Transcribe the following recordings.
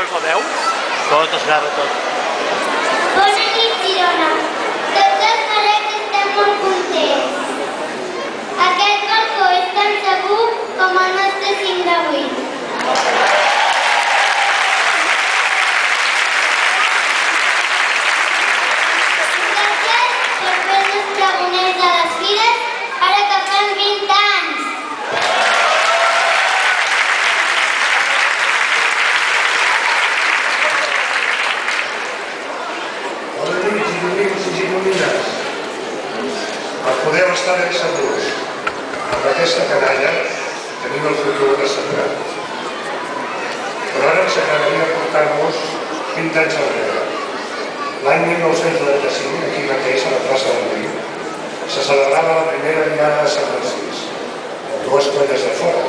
poses la veu? Tot es grava tot. Bona nit, Girona. Tots els carrers estem molt contents. Aquest balcó és tan segur com el nostre 5 d'avui. Gràcies per fer-nos pregoners a les fires ara que fan 20 anys. Bona nit, gironins i gironines. Podeu estar ben segurs. Amb aquesta canalla tenim el futur assegurat. Però ara ens agradaria portar-vos 20 anys enrere. L'any 1995, aquí mateix, a la plaça del Riu, se celebrava la primera diada de Sant Narcís, amb 2 colles de fora.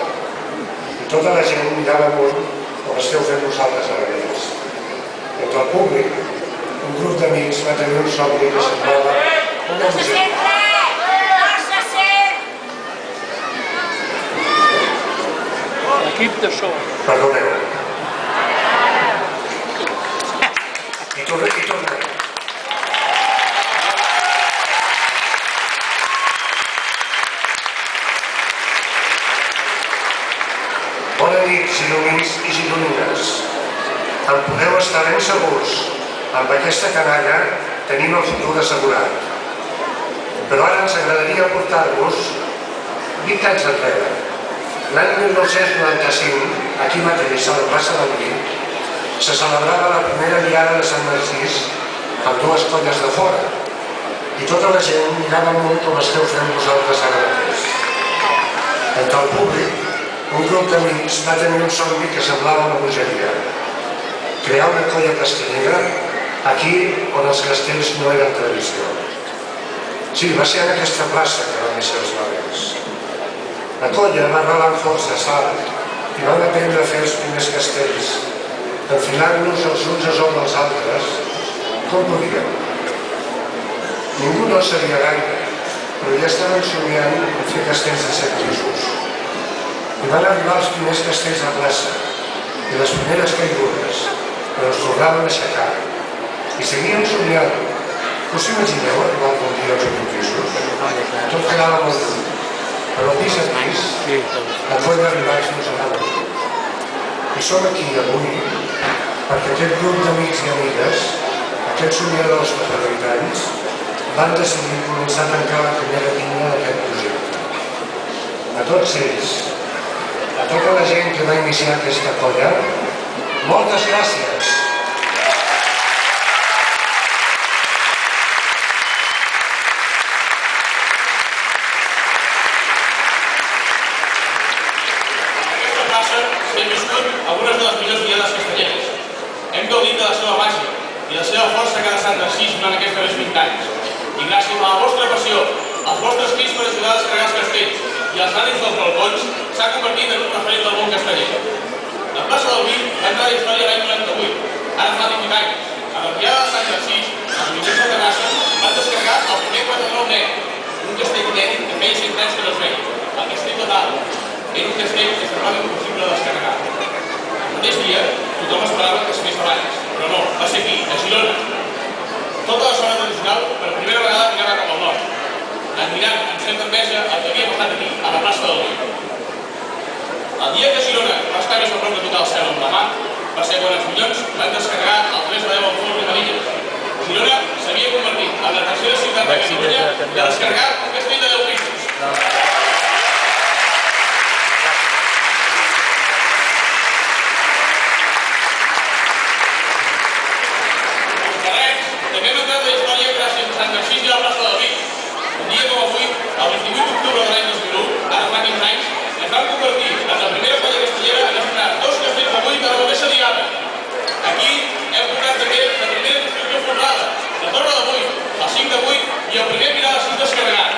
I tota la gent mirava amunt com esteu fent vosaltres ara mateix. Entre el públic, un grup d'amics va tenir un somni que semblava una bogeria. L'equip de so. Perdoneu. I tornem. Bona nit, gironins i gironines. En podeu estar ben segurs. Amb aquesta canalla tenim el futur assegurat. Però ara ens agradaria portar-vos 20 anys enrere. L'any 1995, aquí mateix, a la plaça del Riu, se celebrava la primera diada de Sant Narcís amb 2 colles de fora. I tota la gent mirava amunt com esteu fent vosaltres ara mateix. Entre el públic, un grup d'amics va tenir un somni que semblava una bogeria. Crear una colla castellera aquí on els castells no eren tradició. Sí, va ser en aquesta plaça que van néixer els barris. La colla va arrelar amb força salt i van aprendre a fer els primers castells, enfilant-nos els uns a sobre els altres, com podíem. Ningú no sabia gaire, però ja estaven somiant en fer castells de 7 pisos. I van arribar els primers castells a plaça i les primeres caigudes, però ens tornaven a aixecar. I seguíem somiant. Us imagineu arribar algun dia als 8 pisos? Tot quedava molt lluny. Però al pis a pis, la colla d'arribats no s'anava lluny. I som aquí avui perquè aquest grup d'amics i amigues, aquests somiadors de fa 20 anys, van decidir començar a tancar la primera línia d'aquest projecte. A tots ells, a tota la gent que va iniciar aquesta colla, moltes gràcies! Hem viscut algunes de les millors diades castelleres. Hem gaudit de la seva màgia i de la seva força que ha deixat Narcís durant aquests darrers 20 anys. I gràcies a la vostra passió, als vostres crits per ajudar a descarregar els castells i als ànims dels balcons, s'ha convertit en un referent del món casteller. La plaça del Riu va entrar a la història l'any 98, ara fa 18 anys. A la diada de Sant Narcís, els milers de Terrassa van descarregar el primer 4-9 net, un castell inèdit que feia 100 anys que no es veia, el castell total. Era un castell que semblava impossible de descarregar. El mateix dia, tothom esperava que es fes abans, però no, va ser aquí, a Girona. Tota la zona tradicional, per primera vegada, mirava cap al nord, admirant amb certa enveja el que havia passat aquí, a la plaça del Riu. El dia que Girona va estar més a prop de tocar el cel amb la mà, va ser quan els milions van descarregar el 3 de 10 al Forn i Melilla. Girona s'havia convertit en la tercera ciutat de Catalunya de descarregar un castell de 10 pisos. També hem entrat a la història gràcies a Sant Narcís i a la plaça del Riu. Un dia com avui, el 28 d'octubre de l'any 2001, ara fa 15 anys, es van convertir en la primera colla castellera en estrenar 2 castells de 8 a la mateixa diada. Aquí hem portat també la primera construcció formada, la Torre de 8, el 5 de 8 i el primer pilar de 6 descarregat.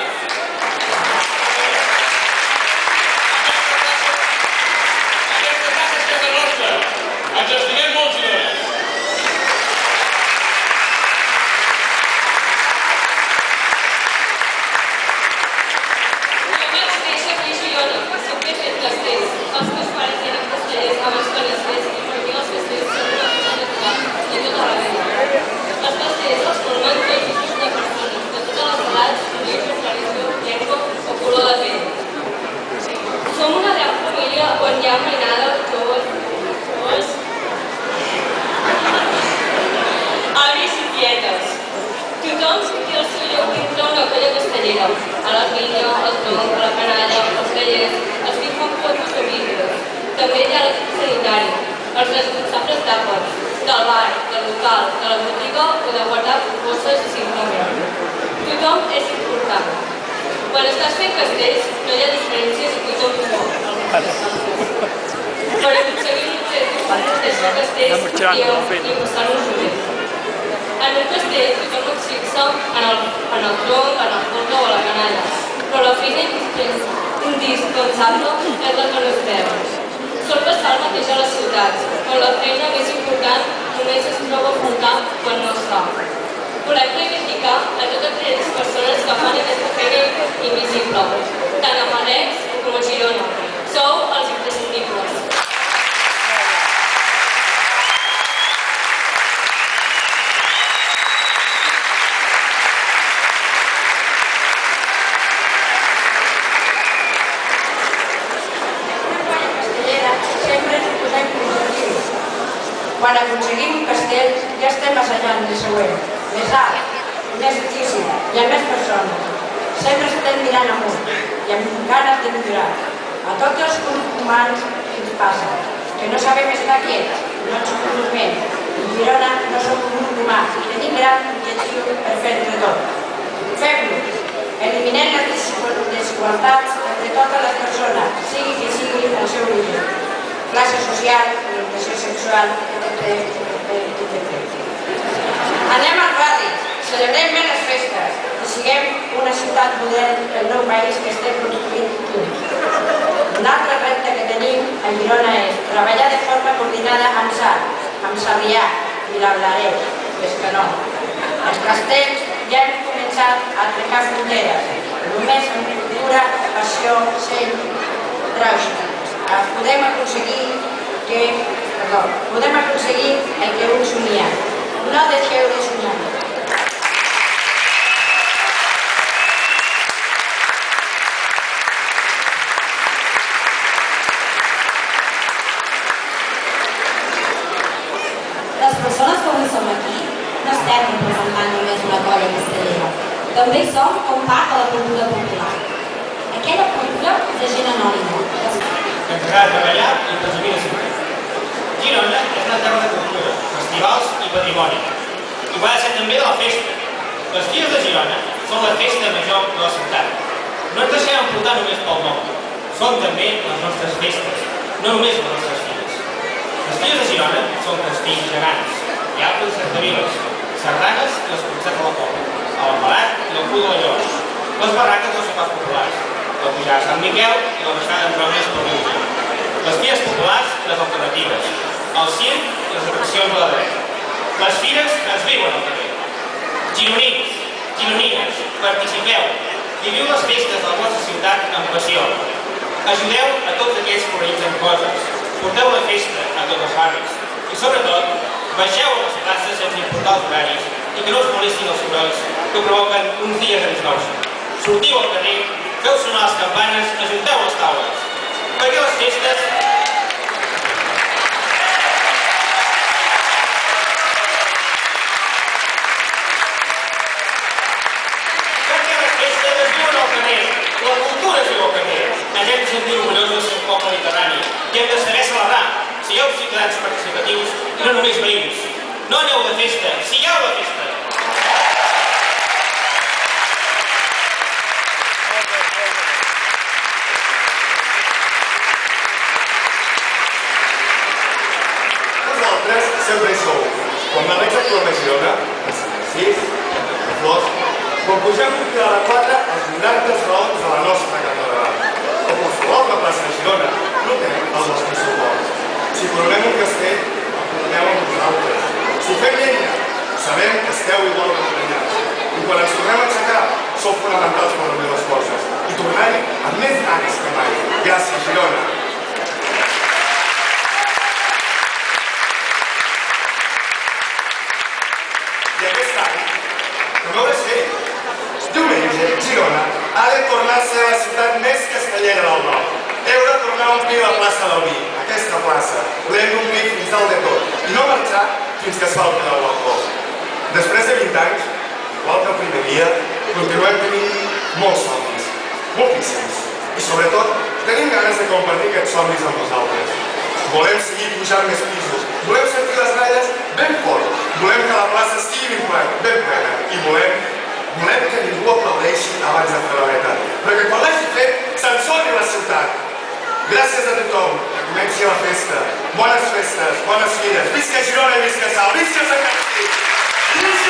Castellera, a la Pinya, al Tronc, a la Canalla, als Tallers, els que fan fotos de vídeos. També hi ha l'equip sanitari, els responsables d'àpats, del bar, del local, de la botiga o de guardar bosses i simplement. Tothom és important. Quan estàs fent castells no hi ha diferències i tothom ho vol. Per aconseguir l'objectiu de protegir castells i passar-nos bé. En un castell tothom es fixa en el tronc, en el forn o a la canalla, però la feina indispensable és la que no es veu. Sol passar el mateix a les ciutats, on la feina més important només es troba a faltar quan no es fa. Volem reivindicar a totes aquelles persones que fan aquesta feina invisible, tant a Parets com a Girona. Sou els imprescindibles. Quan aconseguim un castell, ja estem assajant el següent. Més alt, més difícil i amb més persones. Sempre estem mirant amunt i amb ganes de millorar. A tots els humans ens passa que no sabem estar quiets, no ens conformem. En Girona no som un grup humà i tenim gran objectiu per fer entre tots. Fem-lo! Eliminem les desigualtats entre totes les persones, sigui que sigui el seu origen. Classe social, orientació sexual, etc. Anem al barri, celebrem bé les festes i siguem una ciutat model del nou país que estem construint junts. Un altre repte que tenim a Girona és treballar de forma coordinada amb Salt, amb Sarrià i la Blarès, Bescanó. Els castells ja hem començat a trencar fronteres, només amb cultura, passió, seny, tràgica. Podem aconseguir el que un somia. No deixeu de somiar. Les persones que avui som aquí no estem representant només una colla castellera. També hi som com part de la cultura popular. Aquella cultura de gent anònima. Que ens agrada treballar i presumir de ciutat. Girona és una terra de cultura, festivals i patrimoni. I ho ha de ser també de la festa. Les Fires de Girona són la festa major de la ciutat. No ens deixem emportar només pel nom. Són també les nostres festes, no només les nostres fires. Les Fires de Girona són castells gegants, diables i cercaviles, sardanes i les concerts de la Cova, el Embalat i el Cul de la Llavors, les barraques dels sopars populars, la pujada a Sant Miquel i la baixada d'entraunes per l'Ulla, les vies populars i les alternatives, el circ i les atraccions de la dreta. Les fires es viuen al carrer. Gironins, gironines, participeu, viviu les festes de la vostra ciutat amb passió. Ajudeu a tots aquells que organitzen coses, porteu la festa a tots els barris i, sobretot, baixeu a les places sense importar els horaris i que no us molestin els sorolls que provoquen uns dies de disbauxa. Sortiu al carrer, feu sonar les campanes, ajunteu les taules. Perquè les festes... es viuen al carrer, la cultura es viu al carrer. Ens hem de sentir orgullosos de ser un poble mediterrani i hem de saber celebrar. Sigueu ciutadans participatius i no només veïns. No aneu de festa, sigueu de festa. Vosaltres sempre hi sou. Quan m'arrics a Coloma Girona, a Sis, a Flors, quan pugem un fil a la 4 als 90 raons de la nostra catedral. O qualsevol la plaça de Girona, notem els nostres suports. Si coronem un castell, el coroneu amb nosaltres. Si fem llenya, sabem que esteu igual d'emprenyats. I quan ens tornem a aixecar, sou fonamentals per les meves forces. I tornar-hi amb més ganes que mai. Gràcies, Girona. I aquest any, no veuràs fer. Diumenge, Girona ha de tornar a ser la ciutat més castellera del nord. Heu de tornar a omplir la plaça del Vi, aquesta plaça. L'hem d'omplir fins dalt de tot i no marxar fins que es falti del balcó. Després de 20 anys, igual que el primer dia, continuem tenint molts somnis, moltíssims. I sobretot, tenim ganes de compartir aquests somnis amb vosaltres. Volem seguir pujant més pisos, volem sentir les gralles ben fort, volem que la plaça estigui ben plena i volem que ningú aplaudeixi abans de fer la veritat, però que quan l'hagi fet se'n soni la ciutat. Gràcies a tothom, que comenci la festa. Bones festes, bones fires. Visca Girona i visca Salt, visca Sant Martí!